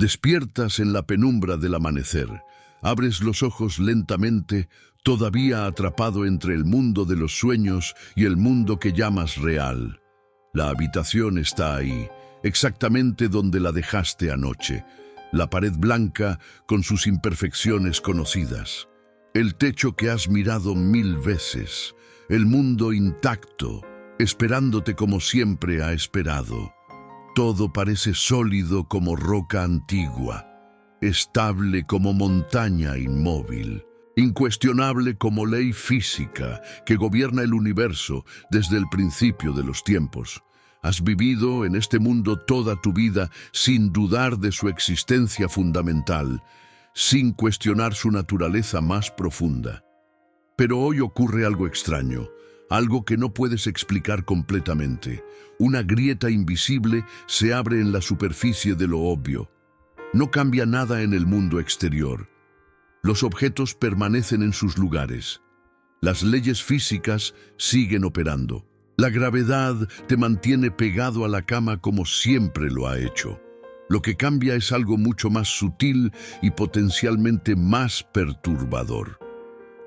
Despiertas en la penumbra del amanecer. Abres los ojos lentamente, todavía atrapado entre el mundo de los sueños y el mundo que llamas real. La habitación está ahí, exactamente donde la dejaste anoche. La pared blanca con sus imperfecciones conocidas. El techo que has mirado 1000 veces. El mundo intacto, esperándote como siempre ha esperado. Todo parece sólido como roca antigua, estable como montaña inmóvil, incuestionable como ley física que gobierna el universo desde el principio de los tiempos. Has vivido en este mundo toda tu vida sin dudar de su existencia fundamental, sin cuestionar su naturaleza más profunda. Pero hoy ocurre algo extraño, algo que no puedes explicar completamente. Una grieta invisible se abre en la superficie de lo obvio. No cambia nada en el mundo exterior. Los objetos permanecen en sus lugares. Las leyes físicas siguen operando. La gravedad te mantiene pegado a la cama como siempre lo ha hecho. Lo que cambia es algo mucho más sutil y potencialmente más perturbador.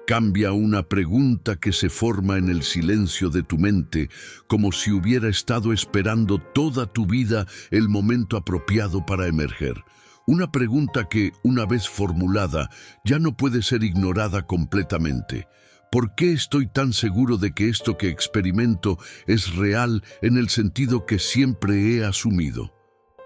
Cambia una pregunta que se forma en el silencio de tu mente, como si hubiera estado esperando toda tu vida el momento apropiado para emerger. Una pregunta que, una vez formulada, ya no puede ser ignorada completamente. ¿Por qué estoy tan seguro de que esto que experimento es real en el sentido que siempre he asumido?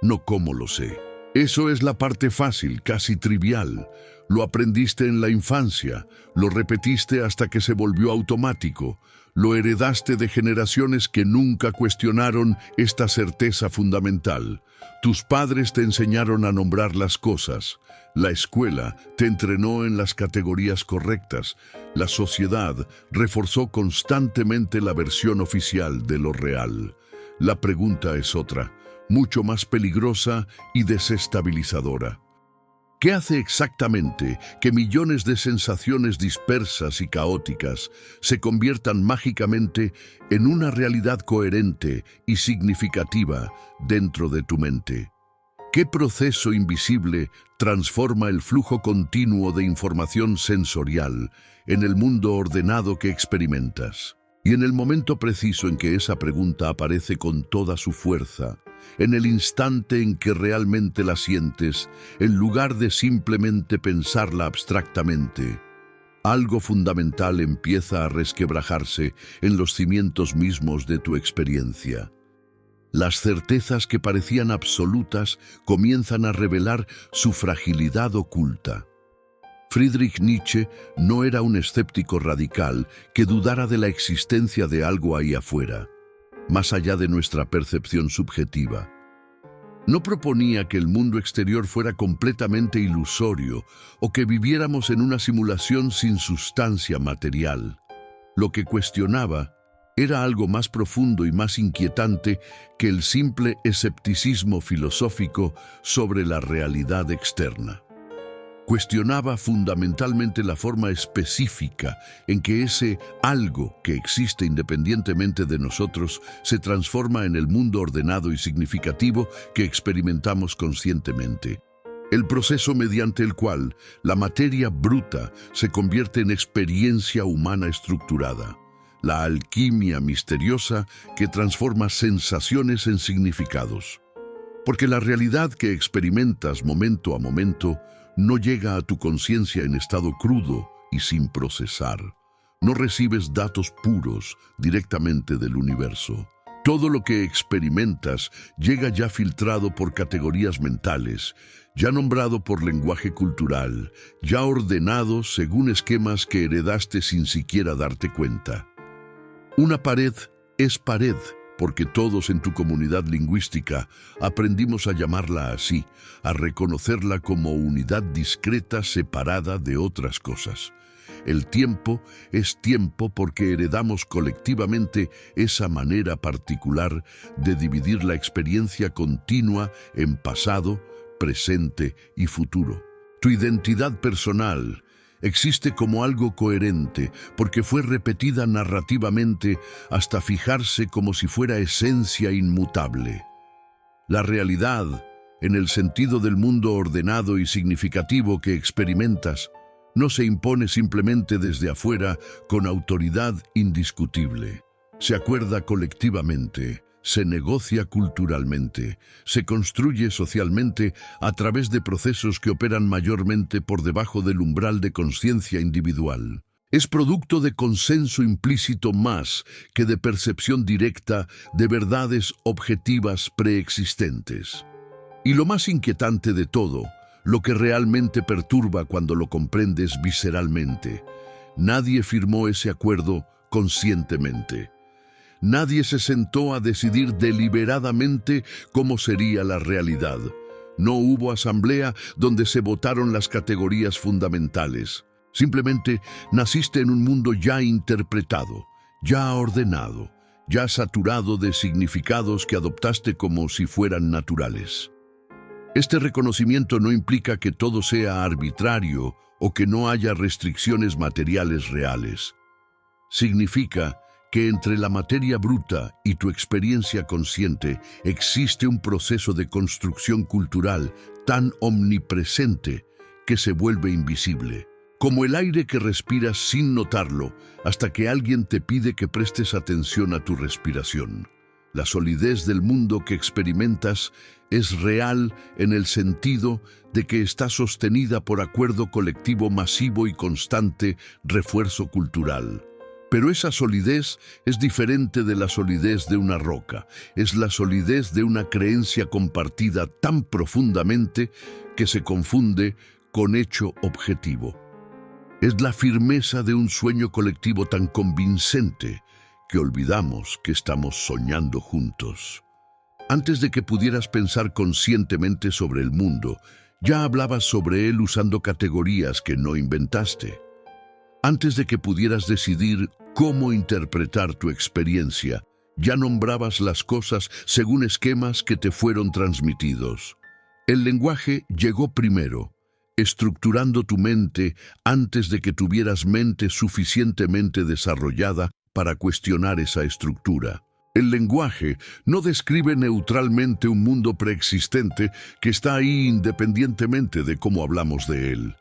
No cómo lo sé. Eso es la parte fácil, casi trivial. Lo aprendiste en la infancia, lo repetiste hasta que se volvió automático, lo heredaste de generaciones que nunca cuestionaron esta certeza fundamental. Tus padres te enseñaron a nombrar las cosas, la escuela te entrenó en las categorías correctas, la sociedad reforzó constantemente la versión oficial de lo real. La pregunta es otra, mucho más peligrosa y desestabilizadora. ¿Qué hace exactamente que millones de sensaciones dispersas y caóticas se conviertan mágicamente en una realidad coherente y significativa dentro de tu mente? ¿Qué proceso invisible transforma el flujo continuo de información sensorial en el mundo ordenado que experimentas? Y en el momento preciso en que esa pregunta aparece con toda su fuerza, en el instante en que realmente la sientes, en lugar de simplemente pensarla abstractamente, algo fundamental empieza a resquebrajarse en los cimientos mismos de tu experiencia. Las certezas que parecían absolutas comienzan a revelar su fragilidad oculta. Friedrich Nietzsche no era un escéptico radical que dudara de la existencia de algo ahí afuera, más allá de nuestra percepción subjetiva. No proponía que el mundo exterior fuera completamente ilusorio o que viviéramos en una simulación sin sustancia material. Lo que cuestionaba era algo más profundo y más inquietante que el simple escepticismo filosófico sobre la realidad externa. Cuestionaba fundamentalmente la forma específica en que ese algo que existe independientemente de nosotros se transforma en el mundo ordenado y significativo que experimentamos conscientemente. El proceso mediante el cual la materia bruta se convierte en experiencia humana estructurada. La alquimia misteriosa que transforma sensaciones en significados. Porque la realidad que experimentas momento a momento no llega a tu conciencia en estado crudo y sin procesar. No recibes datos puros directamente del universo. Todo lo que experimentas llega ya filtrado por categorías mentales, ya nombrado por lenguaje cultural, ya ordenado según esquemas que heredaste sin siquiera darte cuenta. Una pared es pared, porque todos en tu comunidad lingüística aprendimos a llamarla así, a reconocerla como unidad discreta separada de otras cosas. El tiempo es tiempo porque heredamos colectivamente esa manera particular de dividir la experiencia continua en pasado, presente y futuro. Tu identidad personal existe como algo coherente porque fue repetida narrativamente hasta fijarse como si fuera esencia inmutable. La realidad en el sentido del mundo ordenado y significativo que experimentas, no se impone simplemente desde afuera con autoridad indiscutible. Se acuerda colectivamente, se negocia culturalmente, se construye socialmente a través de procesos que operan mayormente por debajo del umbral de conciencia individual. Es producto de consenso implícito más que de percepción directa de verdades objetivas preexistentes. Y lo más inquietante de todo, lo que realmente perturba cuando lo comprendes visceralmente, nadie firmó ese acuerdo conscientemente. Nadie se sentó a decidir deliberadamente cómo sería la realidad. No hubo asamblea donde se votaron las categorías fundamentales. Simplemente naciste en un mundo ya interpretado, ya ordenado, ya saturado de significados que adoptaste como si fueran naturales. Este reconocimiento no implica que todo sea arbitrario o que no haya restricciones materiales reales. Significa que entre la materia bruta y tu experiencia consciente existe un proceso de construcción cultural tan omnipresente que se vuelve invisible, como el aire que respiras sin notarlo hasta que alguien te pide que prestes atención a tu respiración. La solidez del mundo que experimentas es real en el sentido de que está sostenida por acuerdo colectivo masivo y constante refuerzo cultural. Pero esa solidez es diferente de la solidez de una roca. Es la solidez de una creencia compartida tan profundamente que se confunde con hecho objetivo. Es la firmeza de un sueño colectivo tan convincente que olvidamos que estamos soñando juntos. Antes de que pudieras pensar conscientemente sobre el mundo, ya hablabas sobre él usando categorías que no inventaste. Antes de que pudieras decidir cómo interpretar tu experiencia, ya nombrabas las cosas según esquemas que te fueron transmitidos. El lenguaje llegó primero, estructurando tu mente antes de que tuvieras mente suficientemente desarrollada para cuestionar esa estructura. El lenguaje no describe neutralmente un mundo preexistente que está ahí independientemente de cómo hablamos de él.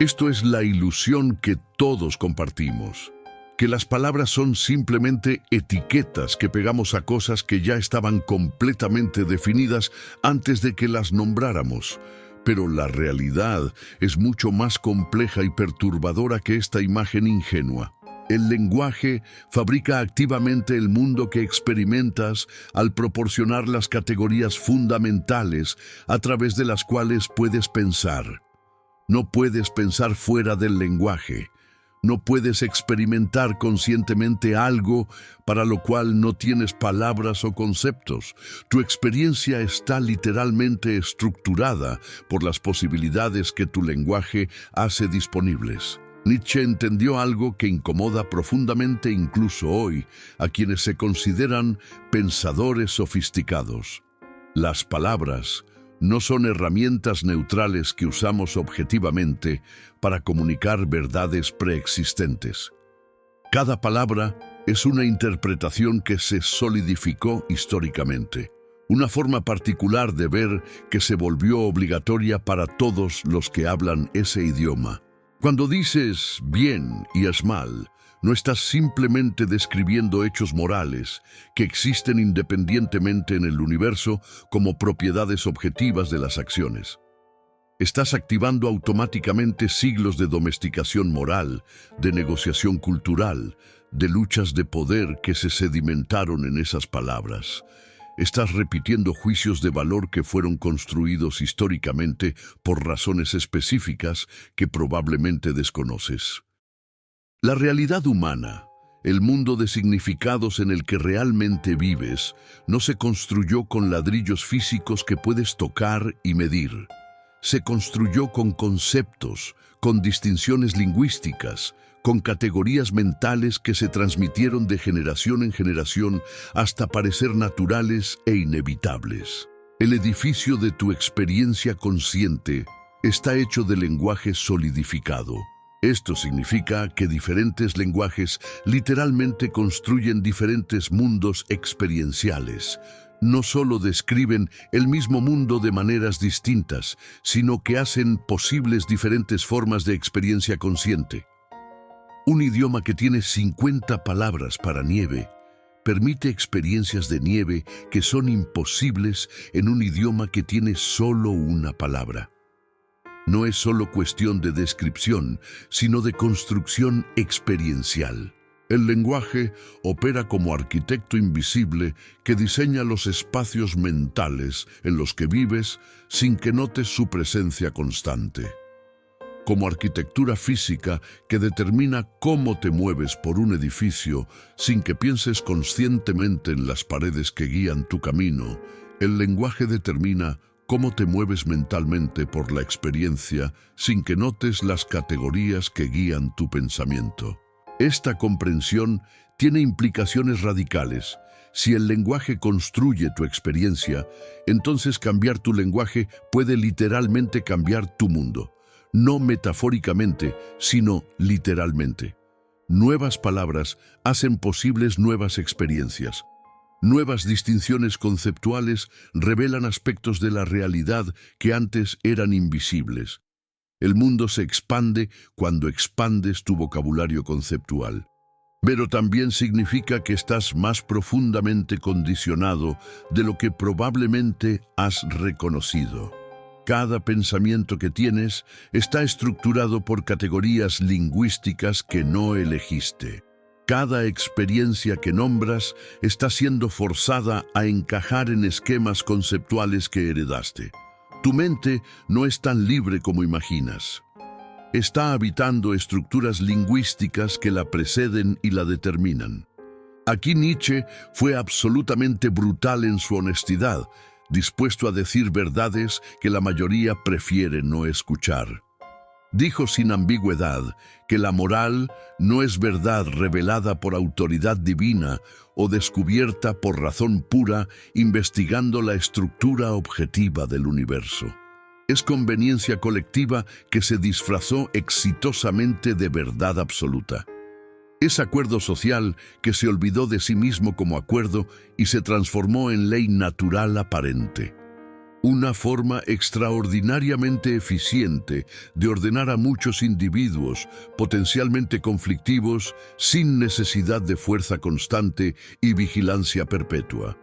Esto es la ilusión que todos compartimos, que las palabras son simplemente etiquetas que pegamos a cosas que ya estaban completamente definidas antes de que las nombráramos. Pero la realidad es mucho más compleja y perturbadora que esta imagen ingenua. El lenguaje fabrica activamente el mundo que experimentas al proporcionar las categorías fundamentales a través de las cuales puedes pensar. No puedes pensar fuera del lenguaje. No puedes experimentar conscientemente algo para lo cual no tienes palabras o conceptos. Tu experiencia está literalmente estructurada por las posibilidades que tu lenguaje hace disponibles. Nietzsche entendió algo que incomoda profundamente incluso hoy a quienes se consideran pensadores sofisticados. Las palabras no son herramientas neutrales que usamos objetivamente para comunicar verdades preexistentes. Cada palabra es una interpretación que se solidificó históricamente, una forma particular de ver que se volvió obligatoria para todos los que hablan ese idioma. Cuando dices bien y es mal, no estás simplemente describiendo hechos morales que existen independientemente en el universo como propiedades objetivas de las acciones. Estás activando automáticamente siglos de domesticación moral, de negociación cultural, de luchas de poder que se sedimentaron en esas palabras. Estás repitiendo juicios de valor que fueron construidos históricamente por razones específicas que probablemente desconoces. La realidad humana, el mundo de significados en el que realmente vives, no se construyó con ladrillos físicos que puedes tocar y medir. Se construyó con conceptos, con distinciones lingüísticas, con categorías mentales que se transmitieron de generación en generación hasta parecer naturales e inevitables. El edificio de tu experiencia consciente está hecho de lenguaje solidificado. Esto significa que diferentes lenguajes literalmente construyen diferentes mundos experienciales. no solo describen el mismo mundo de maneras distintas, sino que hacen posibles diferentes formas de experiencia consciente. Un idioma que tiene 50 palabras para nieve permite experiencias de nieve que son imposibles en un idioma que tiene solo una palabra. No es solo cuestión de descripción, sino de construcción experiencial. El lenguaje opera como arquitecto invisible que diseña los espacios mentales en los que vives sin que notes su presencia constante. Como arquitectura física que determina cómo te mueves por un edificio sin que pienses conscientemente en las paredes que guían tu camino, el lenguaje determina cómo te mueves mentalmente por la experiencia sin que notes las categorías que guían tu pensamiento. Esta comprensión tiene implicaciones radicales. Si el lenguaje construye tu experiencia, entonces cambiar tu lenguaje puede literalmente cambiar tu mundo. No metafóricamente, sino literalmente. Nuevas palabras hacen posibles nuevas experiencias. Nuevas distinciones conceptuales revelan aspectos de la realidad que antes eran invisibles. El mundo se expande cuando expandes tu vocabulario conceptual. Pero también significa que estás más profundamente condicionado de lo que probablemente has reconocido. Cada pensamiento que tienes está estructurado por categorías lingüísticas que no elegiste. Cada experiencia que nombras está siendo forzada a encajar en esquemas conceptuales que heredaste. Tu mente no es tan libre como imaginas. Está habitando estructuras lingüísticas que la preceden y la determinan. Aquí Nietzsche fue absolutamente brutal en su honestidad, dispuesto a decir verdades que la mayoría prefiere no escuchar. Dijo sin ambigüedad que la moral no es verdad revelada por autoridad divina o descubierta por razón pura investigando la estructura objetiva del universo. Es conveniencia colectiva que se disfrazó exitosamente de verdad absoluta. Es acuerdo social que se olvidó de sí mismo como acuerdo y se transformó en ley natural aparente. Una forma extraordinariamente eficiente de ordenar a muchos individuos potencialmente conflictivos sin necesidad de fuerza constante y vigilancia perpetua.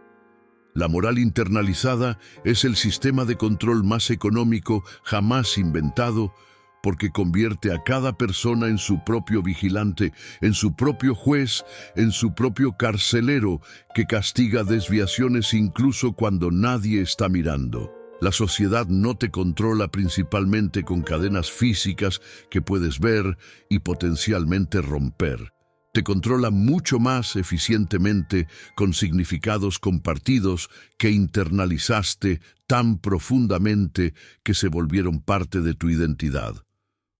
La moral internalizada es el sistema de control más económico jamás inventado, porque convierte a cada persona en su propio vigilante, en su propio juez, en su propio carcelero, que castiga desviaciones incluso cuando nadie está mirando. La sociedad no te controla principalmente con cadenas físicas que puedes ver y potencialmente romper. Te controla mucho más eficientemente con significados compartidos que internalizaste tan profundamente que se volvieron parte de tu identidad.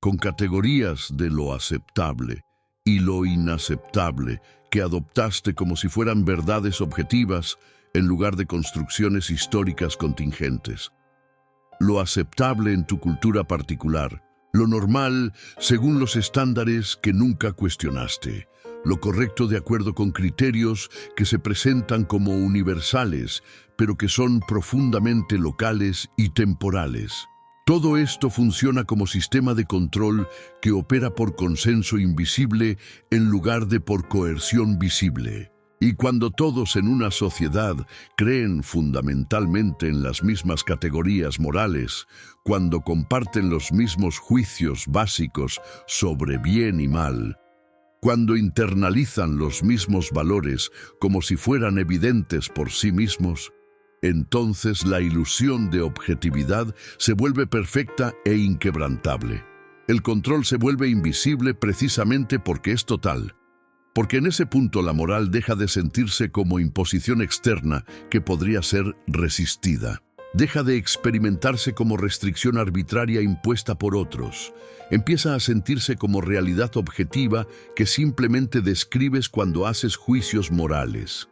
Con categorías de lo aceptable y lo inaceptable que adoptaste como si fueran verdades objetivas en lugar de construcciones históricas contingentes. Lo aceptable en tu cultura particular, lo normal según los estándares que nunca cuestionaste, lo correcto de acuerdo con criterios que se presentan como universales, pero que son profundamente locales y temporales. Todo esto funciona como sistema de control que opera por consenso invisible en lugar de por coerción visible. Y cuando todos en una sociedad creen fundamentalmente en las mismas categorías morales, cuando comparten los mismos juicios básicos sobre bien y mal, cuando internalizan los mismos valores como si fueran evidentes por sí mismos, entonces la ilusión de objetividad se vuelve perfecta e inquebrantable. El control se vuelve invisible precisamente porque es total. Porque en ese punto la moral deja de sentirse como imposición externa que podría ser resistida. Deja de experimentarse como restricción arbitraria impuesta por otros. Empieza a sentirse como realidad objetiva que simplemente describes cuando haces juicios morales.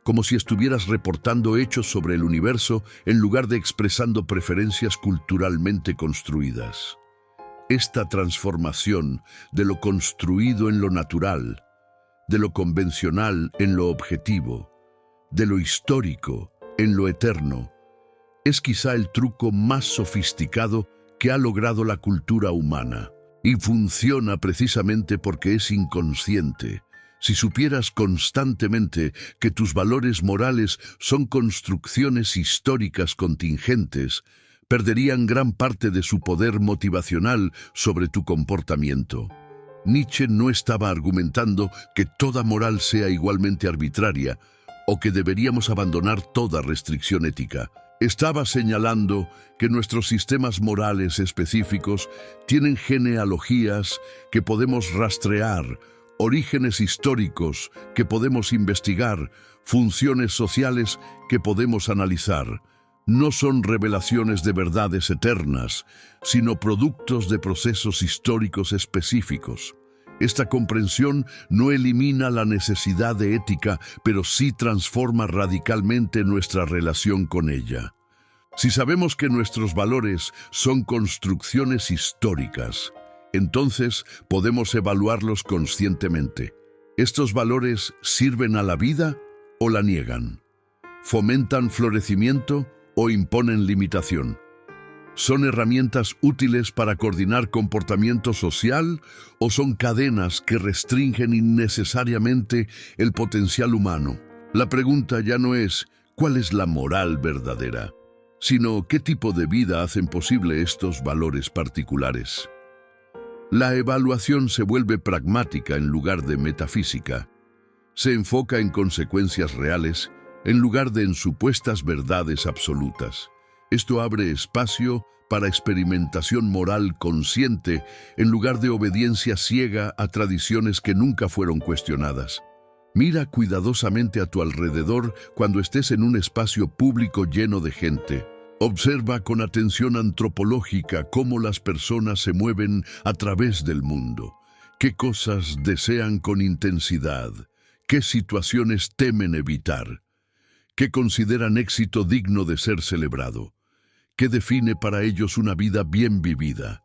Como si estuvieras reportando hechos sobre el universo en lugar de expresando preferencias culturalmente construidas. Esta transformación de lo construido en lo natural, de lo convencional en lo objetivo, de lo histórico en lo eterno, es quizá el truco más sofisticado que ha logrado la cultura humana. Y funciona precisamente porque es inconsciente. Si supieras constantemente que tus valores morales son construcciones históricas contingentes, perderían gran parte de su poder motivacional sobre tu comportamiento. Nietzsche no estaba argumentando que toda moral sea igualmente arbitraria o que deberíamos abandonar toda restricción ética. Estaba señalando que nuestros sistemas morales específicos tienen genealogías que podemos rastrear, orígenes históricos que podemos investigar, funciones sociales que podemos analizar. No son revelaciones de verdades eternas, sino productos de procesos históricos específicos. Esta comprensión no elimina la necesidad de ética, pero sí transforma radicalmente nuestra relación con ella. Si sabemos que nuestros valores son construcciones históricas, entonces podemos evaluarlos conscientemente. ¿Estos valores sirven a la vida o la niegan? ¿Fomentan florecimiento o imponen limitación? ¿Son herramientas útiles para coordinar comportamiento social o son cadenas que restringen innecesariamente el potencial humano? La pregunta ya no es ¿cuál es la moral verdadera?, sino ¿qué tipo de vida hacen posible estos valores particulares? La evaluación se vuelve pragmática en lugar de metafísica. Se enfoca en consecuencias reales en lugar de en supuestas verdades absolutas. Esto abre espacio para experimentación moral consciente en lugar de obediencia ciega a tradiciones que nunca fueron cuestionadas. Mira cuidadosamente a tu alrededor cuando estés en un espacio público lleno de gente. Observa con atención antropológica cómo las personas se mueven a través del mundo, qué cosas desean con intensidad, qué situaciones temen evitar, qué consideran éxito digno de ser celebrado, qué define para ellos una vida bien vivida.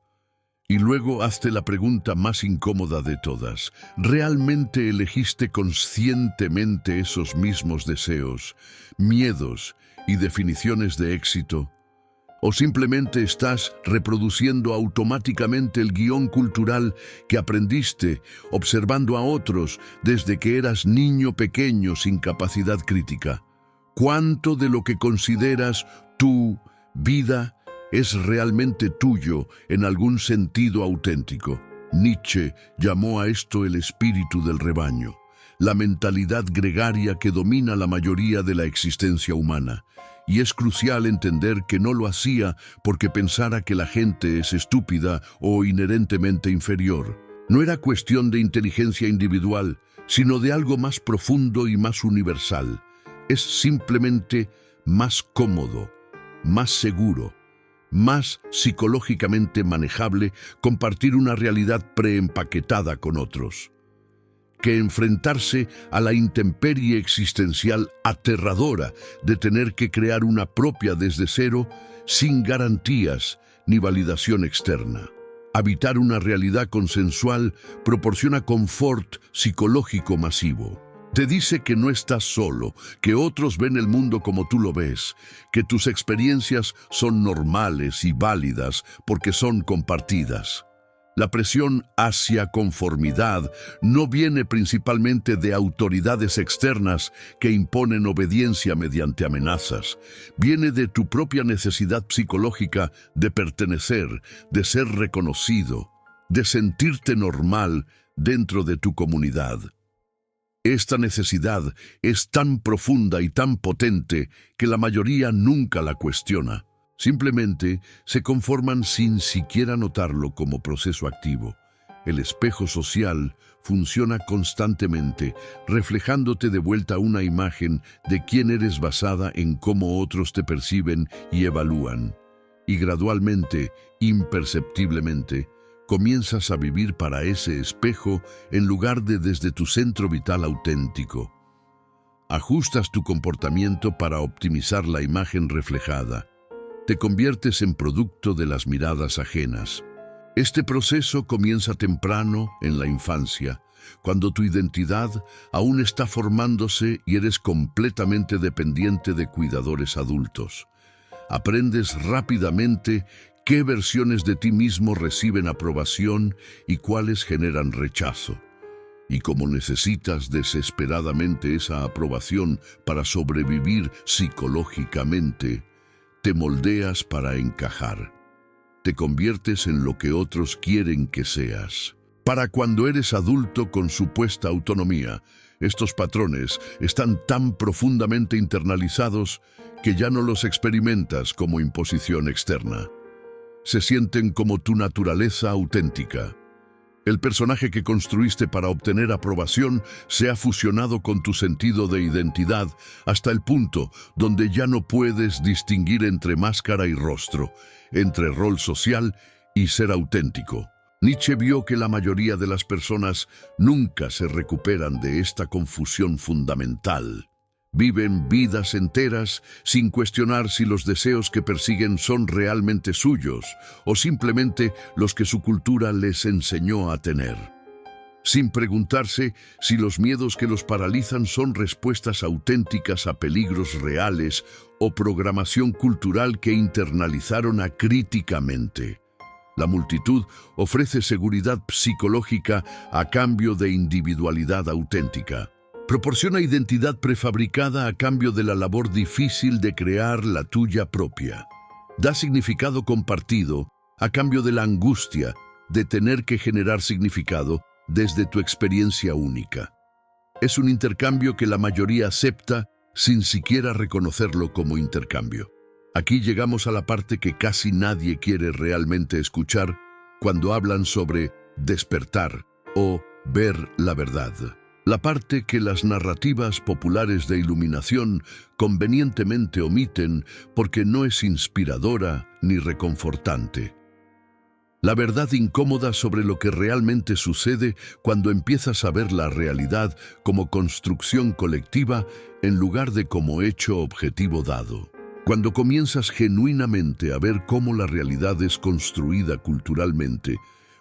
Y luego hazte la pregunta más incómoda de todas. ¿Realmente elegiste conscientemente esos mismos deseos, miedos y definiciones de éxito? ¿O simplemente estás reproduciendo automáticamente el guión cultural que aprendiste observando a otros desde que eras niño pequeño sin capacidad crítica? ¿Cuánto de lo que consideras tu vida es realmente tuyo en algún sentido auténtico? Nietzsche llamó a esto el espíritu del rebaño, la mentalidad gregaria que domina la mayoría de la existencia humana. Y es crucial entender que no lo hacía porque pensara que la gente es estúpida o inherentemente inferior. No era cuestión de inteligencia individual, sino de algo más profundo y más universal. Es simplemente más cómodo, más seguro, más psicológicamente manejable compartir una realidad preempaquetada con otros, que enfrentarse a la intemperie existencial aterradora de tener que crear una propia desde cero sin garantías ni validación externa. Habitar una realidad consensual proporciona confort psicológico masivo. Te dice que no estás solo, que otros ven el mundo como tú lo ves, que tus experiencias son normales y válidas porque son compartidas. La presión hacia conformidad no viene principalmente de autoridades externas que imponen obediencia mediante amenazas. Viene de tu propia necesidad psicológica de pertenecer, de ser reconocido, de sentirte normal dentro de tu comunidad. Esta necesidad es tan profunda y tan potente que la mayoría nunca la cuestiona. Simplemente se conforman sin siquiera notarlo como proceso activo. El espejo social funciona constantemente, reflejándote de vuelta una imagen de quién eres basada en cómo otros te perciben y evalúan. Y gradualmente, imperceptiblemente, comienzas a vivir para ese espejo en lugar de desde tu centro vital auténtico. Ajustas tu comportamiento para optimizar la imagen reflejada. Te conviertes en producto de las miradas ajenas. Este proceso comienza temprano en la infancia, cuando tu identidad aún está formándose y eres completamente dependiente de cuidadores adultos. Aprendes rápidamente qué versiones de ti mismo reciben aprobación y cuáles generan rechazo. Y como necesitas desesperadamente esa aprobación para sobrevivir psicológicamente, te moldeas para encajar. Te conviertes en lo que otros quieren que seas. Para cuando eres adulto con supuesta autonomía, estos patrones están tan profundamente internalizados que ya no los experimentas como imposición externa. Se sienten como tu naturaleza auténtica. El personaje que construiste para obtener aprobación se ha fusionado con tu sentido de identidad hasta el punto donde ya no puedes distinguir entre máscara y rostro, entre rol social y ser auténtico. Nietzsche vio que la mayoría de las personas nunca se recuperan de esta confusión fundamental. Viven vidas enteras sin cuestionar si los deseos que persiguen son realmente suyos o simplemente los que su cultura les enseñó a tener. Sin preguntarse si los miedos que los paralizan son respuestas auténticas a peligros reales o programación cultural que internalizaron acríticamente. La multitud ofrece seguridad psicológica a cambio de individualidad auténtica. Proporciona identidad prefabricada a cambio de la labor difícil de crear la tuya propia. Da significado compartido a cambio de la angustia de tener que generar significado desde tu experiencia única. Es un intercambio que la mayoría acepta sin siquiera reconocerlo como intercambio. Aquí llegamos a la parte que casi nadie quiere realmente escuchar cuando hablan sobre despertar o ver la verdad. La parte que las narrativas populares de iluminación convenientemente omiten porque no es inspiradora ni reconfortante. La verdad incómoda sobre lo que realmente sucede cuando empiezas a ver la realidad como construcción colectiva en lugar de como hecho objetivo dado. Cuando comienzas genuinamente a ver cómo la realidad es construida culturalmente,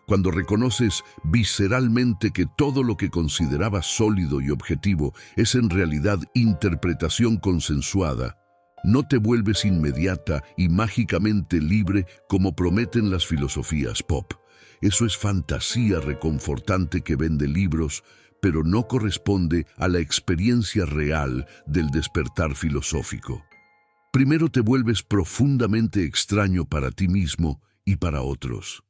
cuando reconoces visceralmente que todo lo que considerabas sólido y objetivo es en realidad interpretación consensuada, no te vuelves inmediata y mágicamente libre como prometen las filosofías pop. Eso es fantasía reconfortante que vende libros, pero no corresponde a la experiencia real del despertar filosófico. Primero te vuelves profundamente extraño para ti mismo y para otros.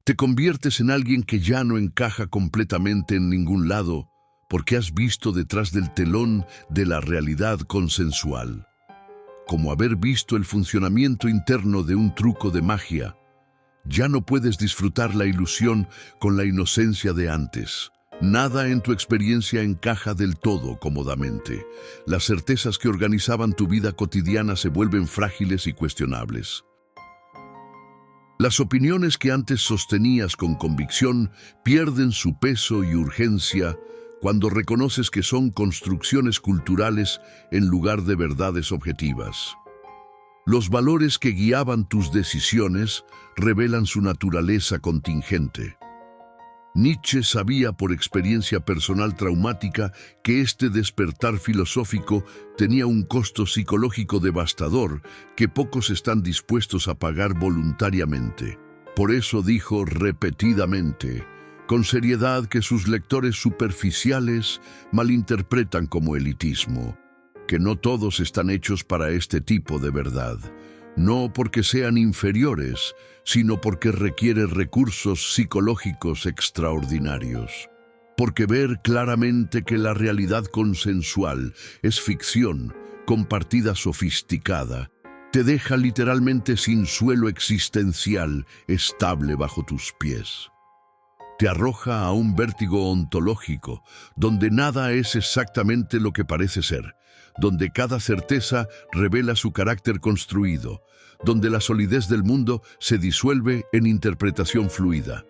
Te conviertes en alguien que ya no encaja completamente en ningún lado porque has visto detrás del telón de la realidad consensual. Como haber visto el funcionamiento interno de un truco de magia. Ya no puedes disfrutar la ilusión con la inocencia de antes. Nada en tu experiencia encaja del todo cómodamente. Las certezas que organizaban tu vida cotidiana se vuelven frágiles y cuestionables. Las opiniones que antes sostenías con convicción pierden su peso y urgencia cuando reconoces que son construcciones culturales en lugar de verdades objetivas. Los valores que guiaban tus decisiones revelan su naturaleza contingente. Nietzsche sabía por experiencia personal traumática que este despertar filosófico tenía un costo psicológico devastador que pocos están dispuestos a pagar voluntariamente. Por eso dijo repetidamente, con seriedad, que sus lectores superficiales malinterpretan como elitismo, que no todos están hechos para este tipo de verdad. No porque sean inferiores, sino porque requiere recursos psicológicos extraordinarios. Porque ver claramente que la realidad consensual es ficción, compartida sofisticada, te deja literalmente sin suelo existencial estable bajo tus pies. Te arroja a un vértigo ontológico, donde nada es exactamente lo que parece ser, donde cada certeza revela su carácter construido, donde la solidez del mundo se disuelve en interpretación fluida.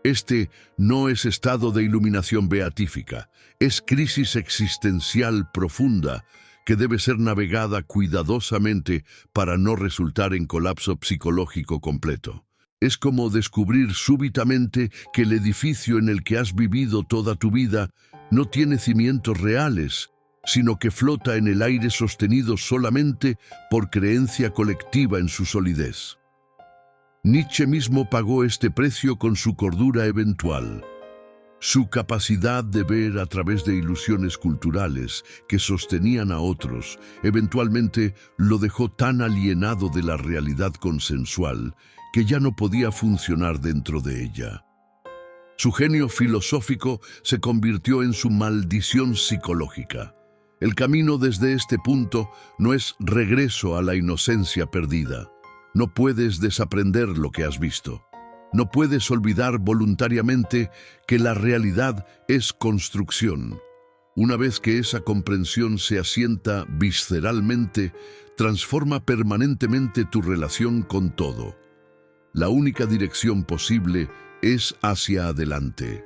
Este no es estado de iluminación beatífica, es crisis existencial profunda que debe ser navegada cuidadosamente para no resultar en colapso psicológico completo. Es como descubrir súbitamente que el edificio en el que has vivido toda tu vida no tiene cimientos reales, sino que flota en el aire sostenido solamente por creencia colectiva en su solidez. Nietzsche mismo pagó este precio con su cordura eventual. Su capacidad de ver a través de ilusiones culturales que sostenían a otros, eventualmente lo dejó tan alienado de la realidad consensual que ya no podía funcionar dentro de ella. Su genio filosófico se convirtió en su maldición psicológica. El camino desde este punto no es regreso a la inocencia perdida. No puedes desaprender lo que has visto. No puedes olvidar voluntariamente que la realidad es construcción. Una vez que esa comprensión se asienta visceralmente, transforma permanentemente tu relación con todo. La única dirección posible es hacia adelante,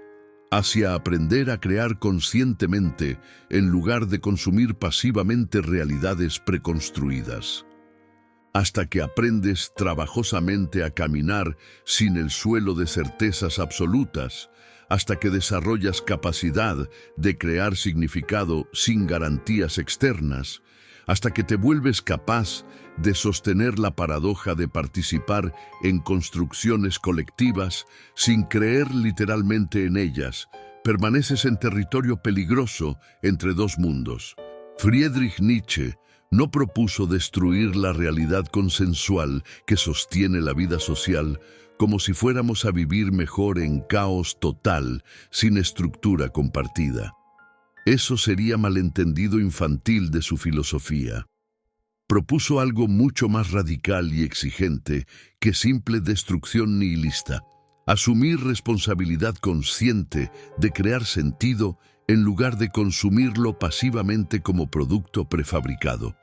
hacia aprender a crear conscientemente en lugar de consumir pasivamente realidades preconstruidas. Hasta que aprendes trabajosamente a caminar sin el suelo de certezas absolutas, hasta que desarrollas capacidad de crear significado sin garantías externas, hasta que te vuelves capaz de sostener la paradoja de participar en construcciones colectivas sin creer literalmente en ellas, permaneces en territorio peligroso entre dos mundos. Friedrich Nietzsche no propuso destruir la realidad consensual que sostiene la vida social como si fuéramos a vivir mejor en caos total, sin estructura compartida. Eso sería malentendido infantil de su filosofía. Propuso algo mucho más radical y exigente que simple destrucción nihilista: asumir responsabilidad consciente de crear sentido en lugar de consumirlo pasivamente como producto prefabricado.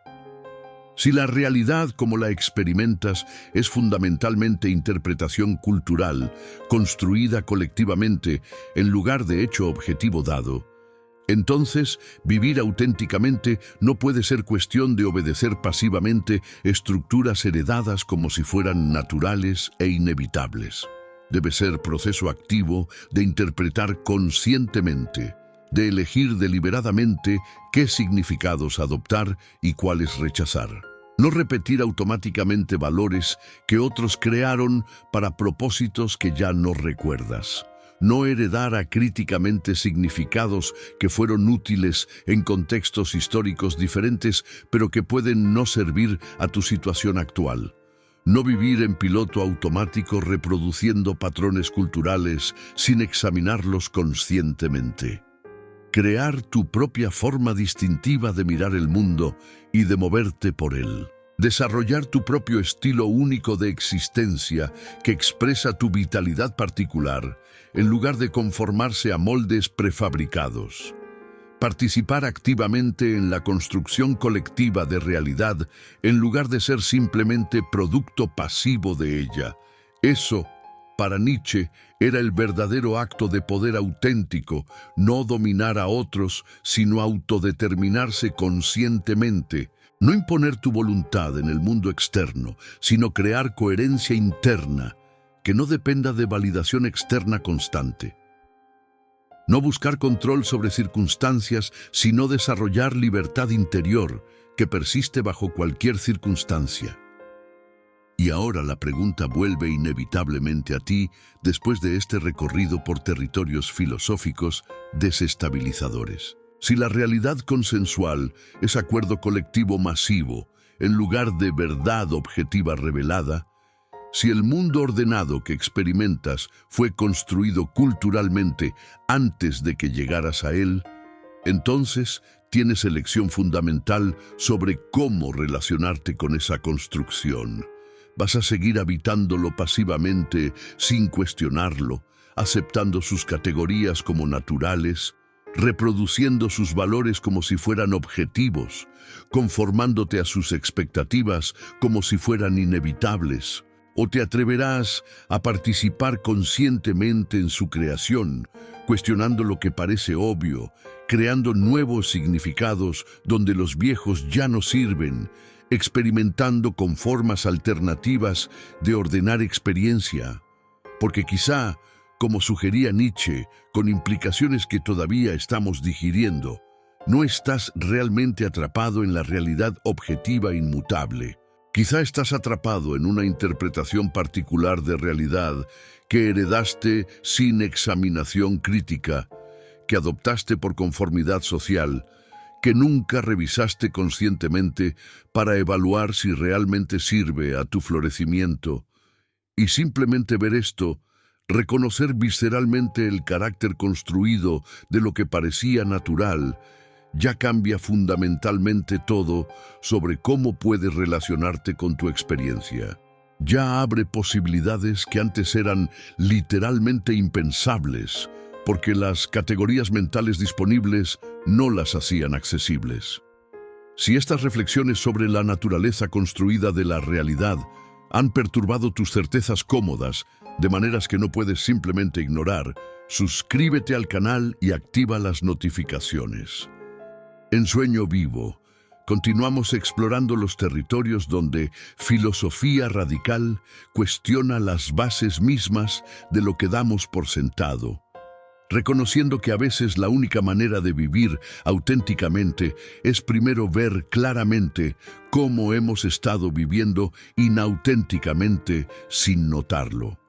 Si la realidad como la experimentas es fundamentalmente interpretación cultural, construida colectivamente en lugar de hecho objetivo dado, entonces vivir auténticamente no puede ser cuestión de obedecer pasivamente estructuras heredadas como si fueran naturales e inevitables. Debe ser proceso activo de interpretar conscientemente, de elegir deliberadamente qué significados adoptar y cuáles rechazar. No repetir automáticamente valores que otros crearon para propósitos que ya no recuerdas. No heredar acríticamente significados que fueron útiles en contextos históricos diferentes, pero que pueden no servir a tu situación actual. No vivir en piloto automático reproduciendo patrones culturales sin examinarlos conscientemente. Crear tu propia forma distintiva de mirar el mundo y de moverte por él. Desarrollar tu propio estilo único de existencia que expresa tu vitalidad particular, en lugar de conformarse a moldes prefabricados. Participar activamente en la construcción colectiva de realidad, en lugar de ser simplemente producto pasivo de ella. Eso, para Nietzsche, era el verdadero acto de poder auténtico, no dominar a otros, sino autodeterminarse conscientemente. No imponer tu voluntad en el mundo externo, sino crear coherencia interna, que no dependa de validación externa constante. No buscar control sobre circunstancias, sino desarrollar libertad interior, que persiste bajo cualquier circunstancia. Y ahora la pregunta vuelve inevitablemente a ti después de este recorrido por territorios filosóficos desestabilizadores. Si la realidad consensual es acuerdo colectivo masivo, en lugar de verdad objetiva revelada, si el mundo ordenado que experimentas fue construido culturalmente antes de que llegaras a él, entonces tienes elección fundamental sobre cómo relacionarte con esa construcción. ¿Vas a seguir habitándolo pasivamente, sin cuestionarlo, aceptando sus categorías como naturales, reproduciendo sus valores como si fueran objetivos, conformándote a sus expectativas como si fueran inevitables? ¿O te atreverás a participar conscientemente en su creación, cuestionando lo que parece obvio, creando nuevos significados donde los viejos ya no sirven, experimentando con formas alternativas de ordenar experiencia, porque quizá, como sugería Nietzsche, con implicaciones que todavía estamos digiriendo, no estás realmente atrapado en la realidad objetiva inmutable. Quizá estás atrapado en una interpretación particular de realidad que heredaste sin examinación crítica, que adoptaste por conformidad social, que nunca revisaste conscientemente para evaluar si realmente sirve a tu florecimiento. Y simplemente ver esto, reconocer visceralmente el carácter construido de lo que parecía natural, ya cambia fundamentalmente todo sobre cómo puedes relacionarte con tu experiencia. Ya abre posibilidades que antes eran literalmente impensables, porque las categorías mentales disponibles no las hacían accesibles. Si estas reflexiones sobre la naturaleza construida de la realidad han perturbado tus certezas cómodas, de maneras que no puedes simplemente ignorar, suscríbete al canal y activa las notificaciones. En Sueño Vivo, continuamos explorando los territorios donde filosofía radical cuestiona las bases mismas de lo que damos por sentado, reconociendo que a veces la única manera de vivir auténticamente es primero ver claramente cómo hemos estado viviendo inauténticamente sin notarlo.